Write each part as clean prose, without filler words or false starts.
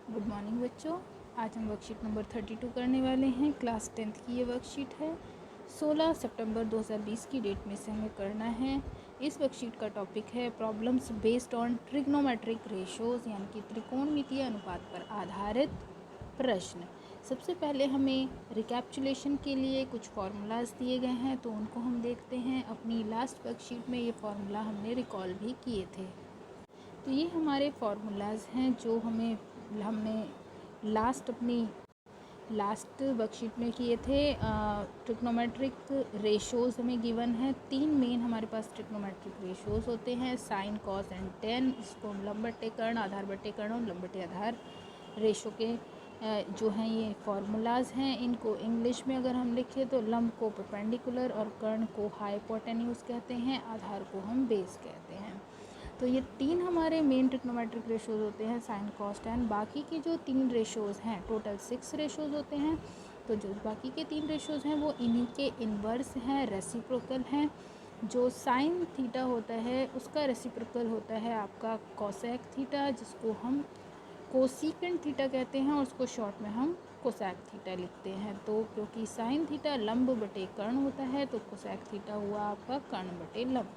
Good morning बच्चों। आज हम वर्कशीट नंबर 32 करने वाले हैं। क्लास 10th की ये वर्कशीट है। 16 सितंबर 2020 की डेट में से हमें करना है। इस वर्कशीट का टॉपिक है problems based on trigonometric ratios, यानी कि त्रिकोणमितीय अनुपात पर आधारित प्रश्न। सबसे पहले हमें रिकैप्चुलेशन के लिए कुछ फार्मूलाज दिए गए हैं, तो उनको हम देखते हैं। अपनी लास्ट वर्कशीट में ये फार्मूला हमने रिकॉल भी किए थे। तो ये हमारे फार्मूलाज हैं जो हमने अपनी लास्ट वर्कशीट में किए थे। ट्रिग्नोमेट्रिक रेशोज़ हमें गिवन है। 3 मेन हमारे पास ट्रिग्नोमेट्रिक रेशोज़ होते हैं, साइन, कॉस एंड टेन। इसको लंब बट्टे कर्ण, आधार बट्टे कर्ण और लंब बट्टे आधार रेशो के जो हैं ये फार्मूलाज हैं। इनको इंग्लिश में अगर हम लिखें तो लंब को परपेंडिकुलर और कर्ण को हाइपोटेन्यूज कहते हैं, आधार को हम बेस कहते हैं। तो ये 3 हमारे मेन ट्रिग्नोमेट्रिक रेशोज़ होते हैं, साइन, कॉस, टेन। बाकी की जो 3 रेशोज़ हैं, टोटल 6 रेशोज़ होते हैं। तो जो बाकी के 3 रेशोज़ हैं वो इन्हीं के इन्वर्स हैं, रेसिप्रोकल हैं। जो साइन थीटा होता है उसका रेसिप्रोकल होता है आपका कोसेक थीटा, जिसको हम कोसिकेंट थीटा कहते हैं और उसको शॉर्ट में हम कोसेक थीटा लिखते हैं। तो क्योंकि साइन थीटा लंब बटे कर्ण होता है, तो कोसेक थीटा हुआ आपका कर्ण बटे लंब।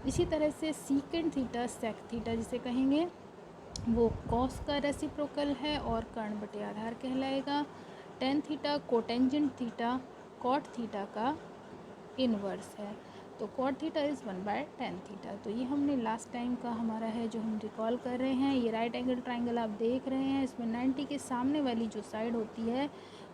इसी तरह से सीकेंट थीटा, सेक थीटा जिसे कहेंगे, वो कॉस का रेसिप्रोकल है और कर्ण बटे आधार कहलाएगा। Tan theta cotangent theta cot theta का इन्वर्स है। तो cot theta is 1/tan theta. तो ये हमने लास्ट टाइम का हमारा है जो हम रिकॉल कर रहे हैं। ये राइट एंगल ट्राइंगल आप देख रहे हैं, इसमें 90 के सामने वाली जो साइड होती है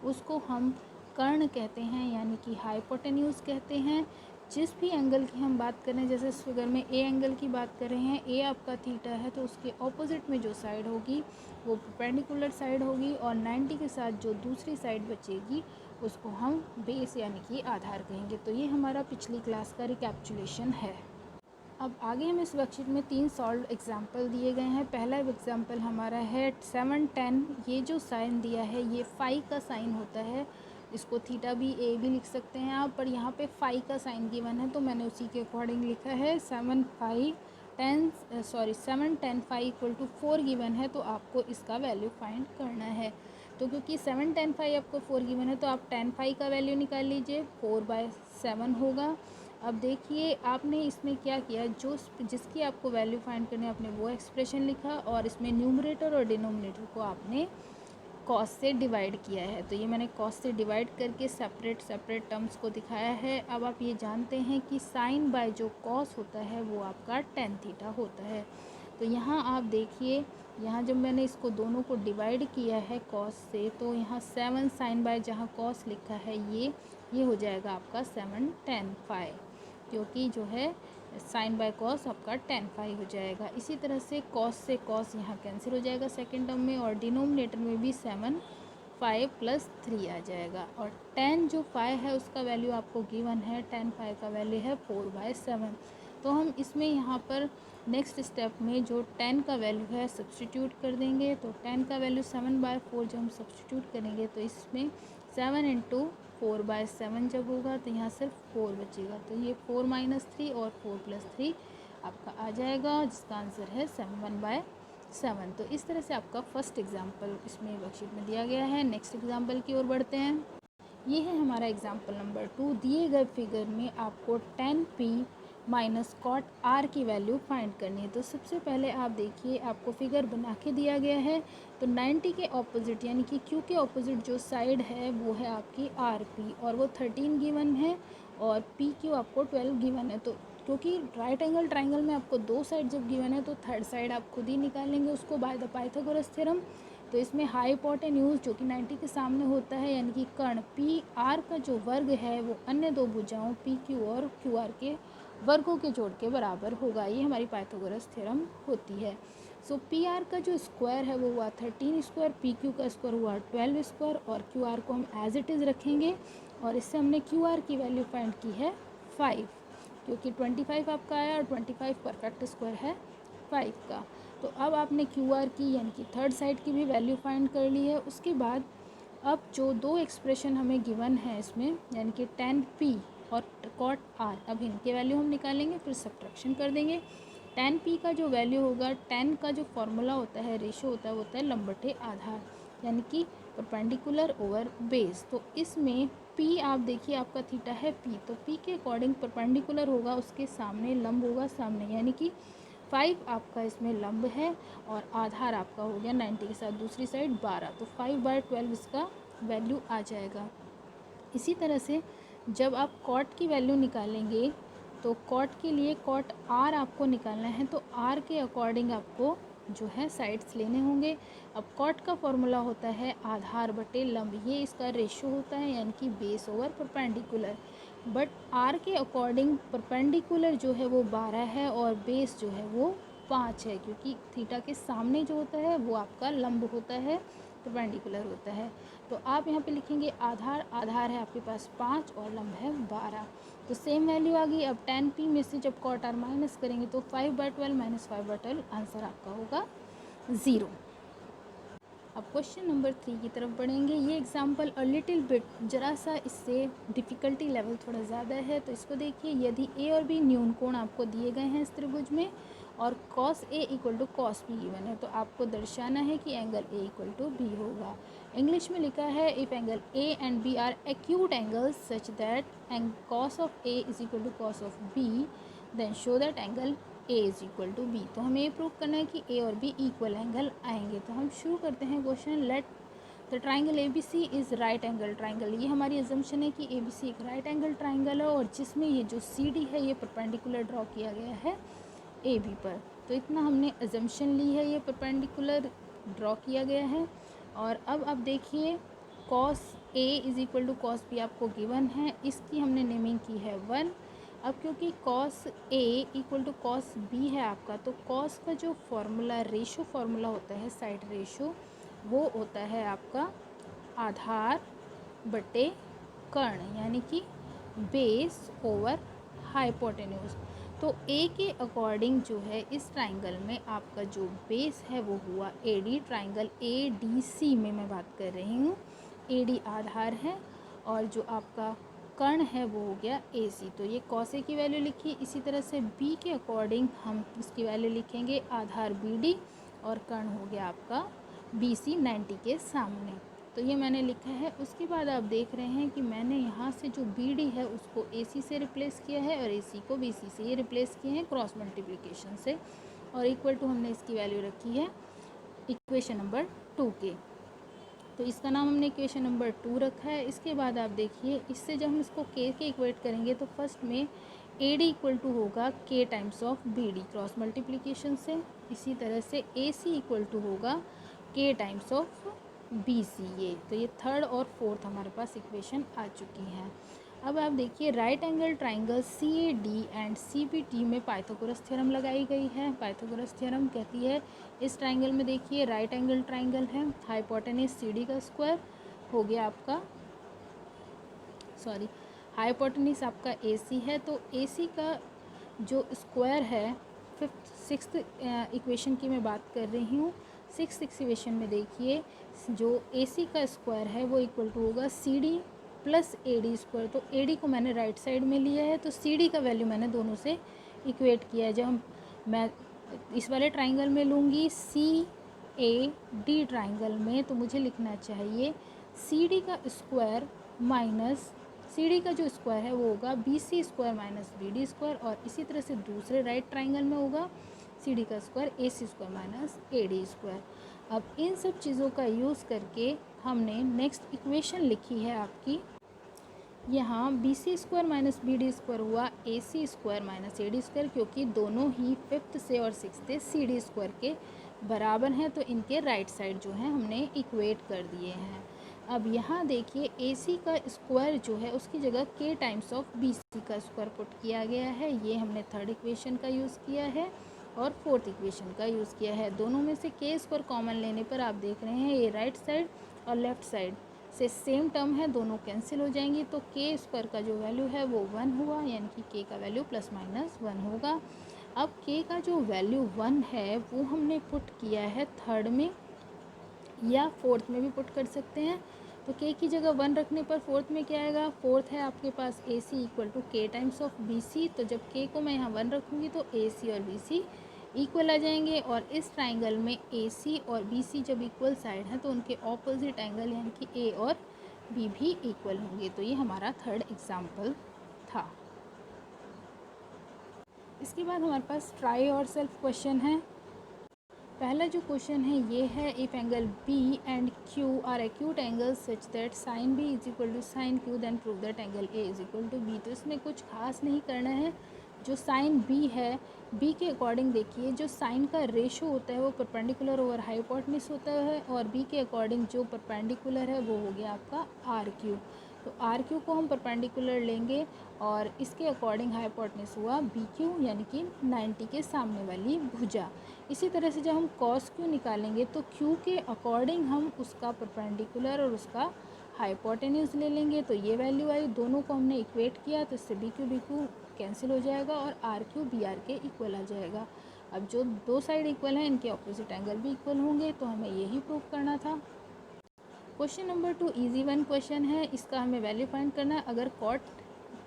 उसको हम कर्ण कहते हैं, यानी कि हाइपोटेन्यूज कहते हैं। जिस भी एंगल की हम बात करें, जैसे इस फिगर में ए एंगल की बात कर रहे हैं, ए आपका थीटा है, तो उसके ऑपोजिट में जो साइड होगी वो परपेंडिकुलर साइड होगी और 90 के साथ जो दूसरी साइड बचेगी उसको हम बेस यानी कि आधार कहेंगे। तो ये हमारा पिछली क्लास का रिकैप्चुलेशन है। अब आगे हम इस वर्कशीट में 3 सॉल्व एग्जाम्पल दिए गए हैं। पहला एग्जाम्पल हमारा है 7 10। ये जो साइन दिया है ये फाई का साइन होता है। इसको थीटा भी ए भी लिख सकते हैं आप, पर यहाँ पे फाई का साइन गिवन है तो मैंने उसी के अकॉर्डिंग लिखा है। 7 10 फाई इक्वल टू 4 गिवन है, तो आपको इसका वैल्यू फाइंड करना है। तो क्योंकि 7 10 फाई आपको 4 गिवन है, तो आप 10 फाई का वैल्यू निकाल लीजिए, 4/7 होगा। अब देखिए आपने इसमें क्या किया, जिसकी आपको वैल्यू फाइंड करनी है आपने वो एक्सप्रेशन लिखा और इसमें न्यूमरेटर और डिनोमिनेटर को आपने कॉस से डिवाइड किया है। तो ये मैंने कॉस से डिवाइड करके सेपरेट टर्म्स को दिखाया है। अब आप ये जानते हैं कि साइन बाय जो कॉस होता है वो आपका टेन थीटा होता है। तो यहाँ आप देखिए, यहाँ जब मैंने इसको दोनों को डिवाइड किया है कॉस से, तो यहाँ 7 साइन बाय जहाँ कॉस लिखा है ये हो जाएगा आपका 7 10 फाई, क्योंकि जो है साइन बाय कॉस आपका 10 फाई हो जाएगा। इसी तरह से कॉस यहाँ कैंसिल हो जाएगा सेकेंड टर्म में, और डिनोमिनेटर में भी 7 5 + 3 आ जाएगा। और 10 जो फाई है उसका वैल्यू आपको गिवन है, 10 फाई का वैल्यू है 4/7। तो हम इसमें यहाँ पर नेक्स्ट स्टेप में जो 10 का वैल्यू है सब्सटीट्यूट कर देंगे। तो 10 का वैल्यू 7/4 जब हम सब्सटीट्यूट करेंगे तो इसमें 7 × 4/7 जब होगा तो यहाँ सिर्फ 4 बचेगा। तो ये 4 - 3 और 4 + 3 आपका आ जाएगा, जिसका आंसर है 7/7। तो इस तरह से आपका फर्स्ट एग्जाम्पल इसमें वर्कशीट में दिया गया है। नेक्स्ट एग्जाम्पल की ओर बढ़ते हैं। ये है हमारा एग्जाम्पल नंबर 2। दिए गए फिगर में आपको 10p - cot r की वैल्यू फाइंड करनी है। तो सबसे पहले आप देखिए, आपको फिगर बना के दिया गया है। तो 90 के ऑपोजिट यानी कि q के ऑपोजिट जो साइड है वो है आपकी rp, और वो 13 गिवन है, और pq आपको 12 गिवन है। तो क्योंकि राइट एंगल ट्राइंगल में आपको 2 साइड जब गिवन है तो थर्ड साइड आप खुद ही निकालेंगे उसको बाय द पाइथागोरस थ्योरम। तो इसमें हाइपोटेन्यूज जो कि 90 के सामने होता है, यानी कि कर्ण पी आर का जो वर्ग है वो अन्य दो भुजाओं पी क्यू और क्यू आर के वर्गों के जोड़ के बराबर होगा। ये हमारी पाइथागोरस थ्योरम होती है। सो पी आर का जो स्क्वायर है वो हुआ 13 स्क्वायर, पी क्यू का स्क्वायर हुआ 12 स्क्वायर, और क्यू आर को हम एज इट इज़ रखेंगे। और इससे हमने क्यू आर की वैल्यू फाइंड की है 5, क्योंकि 25 आपका आया और 25 परफेक्ट स्क्वायर है 5 का। तो अब आपने क्यू आर की यानी कि थर्ड साइड की भी वैल्यू फाइंड कर ली है। उसके बाद अब जो दो एक्सप्रेशन हमें गिवन है इसमें, यानी कि 10p और cot r, अब इनके वैल्यू हम निकालेंगे, फिर सब्ट्रैक्शन कर देंगे। tan p का जो वैल्यू होगा, tan का जो फॉर्मूला होता है, रेशो होता है, वो होता है लंब बटे आधार, यानी कि परपेंडिकुलर ओवर बेस। तो इसमें p आप देखिए आपका थीटा है p, तो p के अकॉर्डिंग परपेंडिकुलर होगा, उसके सामने लंब होगा सामने, यानी कि 5 आपका इसमें लंब है और आधार आपका हो गया 90 के साथ दूसरी साइड 12, तो 5/12 इसका वैल्यू आ जाएगा। इसी तरह से जब आप कॉट की वैल्यू निकालेंगे तो कॉट के लिए कॉट आर आपको निकालना है, तो आर के अकॉर्डिंग आपको जो है साइड्स लेने होंगे। अब कॉट का फॉर्मूला होता है आधार बटे लंब, ये इसका रेशो होता है, यानी कि base over perpendicular. But R के अकॉर्डिंग परपेंडिकुलर जो है वो 12 है और बेस जो है वो 5 है, क्योंकि थीटा के सामने जो होता है वो आपका लंब होता है, परपेंडिकुलर होता है। तो आप यहाँ पे लिखेंगे आधार, आधार है आपके पास 5 और लंब है 12, तो सेम वैल्यू आ गई। अब tan p में से जब cot r माइनस करेंगे तो 5/12 माइनस 5/12 आंसर आपका होगा 0। अब क्वेश्चन नंबर 3 की तरफ बढ़ेंगे। ये एग्जाम्पल अ लिटिल बिट, जरा सा इससे डिफ़िकल्टी लेवल थोड़ा ज़्यादा है, तो इसको देखिए। यदि ए और बी न्यून कोण आपको दिए गए हैं इस त्रिभुज में और cos A equal to cos B given है, तो आपको दर्शाना है कि angle A equal to B होगा। इंग्लिश में लिखा है if angle A and B are acute angles such that cos of A is equal to cos of B, then show that angle A is equal to B। तो हमें ये prove करना है कि A और B इक्वल एंगल आएंगे। तो हम शुरू करते हैं question. Let the triangle ABC is right angle triangle. ये हमारी अजम्पशन है कि ABC एक राइट एंगल ट्राइंगल है और जिसमें ये जो CD है ये परपेंडिकुलर ड्रॉ किया गया है AB पर। तो इतना हमने अजम्पशन ली है, ये परपेंडिकुलर ड्रॉ किया गया है। और अब आप देखिए cos A is equal to cos B आपको गिवन है, इसकी हमने नेमिंग की है 1। अब क्योंकि cos A equal to cos B है आपका, तो cos का जो फॉर्मूला रेशो फार्मूला होता है, साइड रेशो, वो होता है आपका आधार बटे कर्ण, यानी कि बेस ओवर हाइपोटेन्यूज। तो A के अकॉर्डिंग जो है इस ट्राइंगल में आपका जो बेस है वो हुआ AD, ट्राइंगल ADC में मैं बात कर रही हूँ। AD आधार है और जो आपका कर्ण है वो हो गया AC। तो ये cos A की वैल्यू लिखी। इसी तरह से B के अकॉर्डिंग हम इसकी वैल्यू लिखेंगे आधार BD और कर्ण हो गया आपका BC 90 के सामने। तो ये मैंने लिखा है। उसके बाद आप देख रहे हैं कि मैंने यहाँ से जो BD है उसको AC से रिप्लेस किया है और AC को BC से, ये रिप्लेस किए हैं क्रॉस मल्टीप्लिकेशन से, और इक्वल टू हमने इसकी वैल्यू रखी है इक्वेशन नंबर 2 के। तो इसका नाम हमने इक्वेशन नंबर 2 रखा है। इसके बाद आप देखिए इससे जब हम इसको K के इक्वेट करेंगे तो फर्स्ट में AD इक्वल टू होगा K times of BD cross multiplication से। इसी तरह से AC इक्वल टू होगा K टाइम्स ऑफ BC। ये तो ये थर्ड और फोर्थ हमारे पास इक्वेशन आ चुकी हैं। अब आप देखिए right angle triangle CAD and CBT में पाइथागोरस थ्योरम लगाई गई है। पाइथागोरस थ्योरम कहती है इस ट्राइंगल में देखिए राइट एंगल ट्राइंगल है, हाइपोटेन्यूज CD का स्क्वायर हो गया आपका, सॉरी हाइपोटेन्यूज आपका AC है, तो AC का जो स्क्वायर है, सिक्स्थ इक्वेशन की मैं बात कर रही हूँ। सिक्स्थ इक्वेशन में देखिए जो AC का स्क्वायर है वो इक्वल टू होगा CD प्लस AD स्क्वायर। तो AD को मैंने राइट साइड में लिया है, तो CD का वैल्यू मैंने दोनों से इक्वेट किया है। जब मैं इस वाले ट्राइंगल में लूँगी CAD ट्राइंगल में, तो मुझे लिखना चाहिए CD का स्क्वायर माइनस CD का जो स्क्वायर है वो होगा BC square minus BD square, और इसी तरह से दूसरे राइट ट्राइंगल में होगा CD का square AC square minus AD square. अब इन सब चीज़ों का यूज़ करके हमने नेक्स्ट इक्वेशन लिखी है आपकी यहाँ BC square minus BD square हुआ AC square minus AD square, क्योंकि दोनों ही फिफ्थ से और सिक्स्थ से CD स्क्वायर के बराबर हैं, तो इनके राइट साइड जो है हमने इक्वेट कर दिए हैं। अब यहाँ देखिए AC का स्क्वायर जो है उसकी जगह K टाइम्स ऑफ BC का स्क्वायर पुट किया गया है। ये हमने थर्ड इक्वेशन का यूज़ किया है और फोर्थ इक्वेशन का यूज़ किया है। दोनों में से K स्क्वायर कॉमन लेने पर आप देख रहे हैं ये राइट साइड और लेफ़्ट साइड से सेम टर्म है, दोनों कैंसिल हो जाएंगी, तो K स्क्वायर का जो वैल्यू है वो 1 हुआ, यानी कि K का वैल्यू प्लस माइनस 1 होगा। अब K का जो वैल्यू 1 है वो हमने पुट किया है थर्ड में या फोर्थ में भी पुट कर सकते हैं। तो K की जगह 1 रखने पर फोर्थ में क्या आएगा, फोर्थ है आपके पास AC equal to K times of BC। तो जब K को मैं यहाँ 1 रखूँगी तो AC और BC इक्वल आ जाएंगे। और इस ट्राइंगल में AC और BC जब इक्वल साइड है तो उनके ऑपोजिट एंगल यानी कि A और B भी इक्वल होंगे। तो ये हमारा थर्ड एग्जाम्पल था। इसके बाद हमारे पास ट्राई और सेल्फ क्वेश्चन है। पहला जो क्वेश्चन है ये है, if angle B and Q are acute angle such that sine B is equal to sine Q then prove that angle A is equal to B। तो इसमें कुछ खास नहीं करना है। जो साइन B है, B के अकॉर्डिंग देखिए जो साइन का रेशो होता है वो परपेंडिकुलर ओवर हाइपोटेन्यूज होता है, और B के अकॉर्डिंग जो परपेंडिकुलर है वो हो गया आपका RQ। तो RQ को हम परपेंडिकुलर लेंगे और इसके अकॉर्डिंग हाइपोटेन्यूज हुआ BQ यानी कि 90 के सामने वाली भुजा। इसी तरह से जब हम cos Q निकालेंगे तो Q के अकॉर्डिंग हम उसका परपेंडिकुलर और उसका हाइपोटेन्यूज ले लेंगे। तो ये वैल्यू आई, दोनों को हमने इक्वेट किया तो इससे BQ कैंसिल हो जाएगा और RQ BR के इक्वल आ जाएगा। अब जो दो साइड इक्वल हैं इनके ऑपोजिट एंगल भी इक्वल होंगे, तो हमें यही प्रूव करना था। Question number 2 easy one question है, इसका हमें वैल्यू फाइंड करना है। अगर कॉट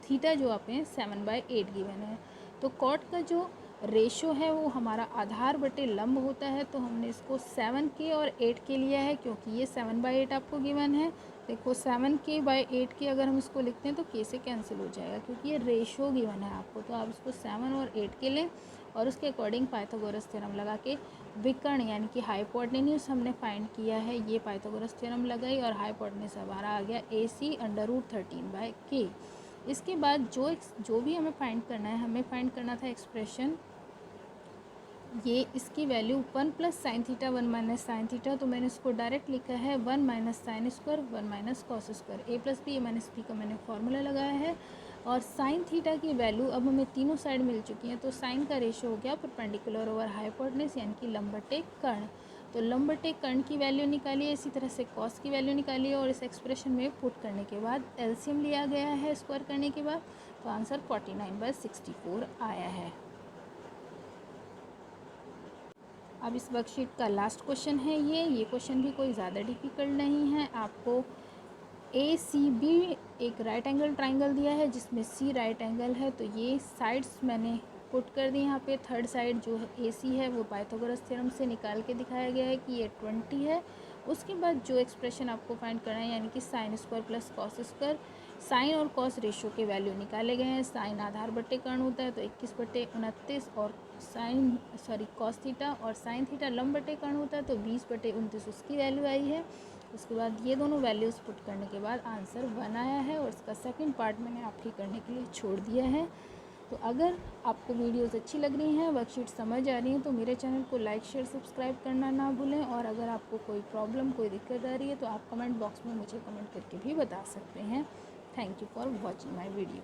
थीटा जो आपने 7/8 गिवन है, तो कॉट का जो रेशो है वो हमारा आधार बटे लंब होता है। तो हमने इसको 7K और 8K लिया है क्योंकि ये 7/8 आपको गिवन है। देखो 7K/8K अगर हम इसको लिखते हैं तो K से कैंसिल हो जाएगा क्योंकि ये रेशो गिवन है आपको। तो आप इसको 7 और 8K लें और उसके अकॉर्डिंग पाइथागोरस थ्योरम लगा के विकर्ण यानी कि हाइपोटेन्यूज हमने फाइंड किया है। ये पाइथागोरस थ्योरम लगाई और हाइपोटेन्यूज हमारा आ गया AC √13/K। इसके बाद जो भी हमें फाइंड करना है, हमें फाइंड करना था एक्सप्रेशन, ये इसकी वैल्यू 1 + sin θ 1 - sin θ। तो मैंने इसको डायरेक्ट लिखा है 1 - sin square 1 - cos square. A + B A - B का मैंने फॉर्मूला लगाया है। और sin θ की वैल्यू अब हमें तीनों साइड मिल चुकी हैं। तो साइन का रेशो हो गया परपेंडिकुलर ओवर हाइपोटेन्यूज यानी कि लंब बटे कर्ण। तो लंब बटे कर्ण की वैल्यू निकालिए, इसी तरह से कॉस की वैल्यू निकालिए और इस एक्सप्रेशन में पुट करने के बाद एलसीएम लिया गया है स्क्वायर करने के बाद। तो आंसर 49/64 आया है। अब इस वर्कशीट का लास्ट क्वेश्चन है ये क्वेश्चन भी कोई ज़्यादा डिफिकल्ट नहीं है। आपको ACB एक राइट एंगल ट्राइंगल दिया है जिसमें C राइट एंगल है। तो ये साइड्स मैंने पुट कर दी यहाँ पे। थर्ड साइड जो है AC है वो पाइथागोरस थ्योरम से निकाल के दिखाया गया है कि ये 20 है। उसके बाद जो एक्सप्रेशन आपको फाइंड करना है यानी कि sin square plus cos square, sine और कॉस रेशो के वैल्यू निकाले गए हैं। साइन आधार बटे कर्ण होता है तो 21/29 और कॉस थीटा और साइन थीटा लंब बटे कर्ण होता है तो 20/29 उसकी वैल्यू आई है। उसके बाद ये दोनों वैल्यूज़ पुट करने के बाद आंसर 1 आया है और इसका सेकंड पार्ट मैंने आपके करने के लिए छोड़ दिया है। तो अगर आपको वीडियोस अच्छी लग रही हैं, वर्कशीट समझ आ रही है, तो मेरे चैनल को लाइक शेयर सब्सक्राइब करना ना भूलें। और अगर आपको कोई प्रॉब्लम कोई दिक्कत आ रही है तो आप कमेंट बॉक्स में मुझे कमेंट करके भी बता सकते हैं। Thank you for watching my video.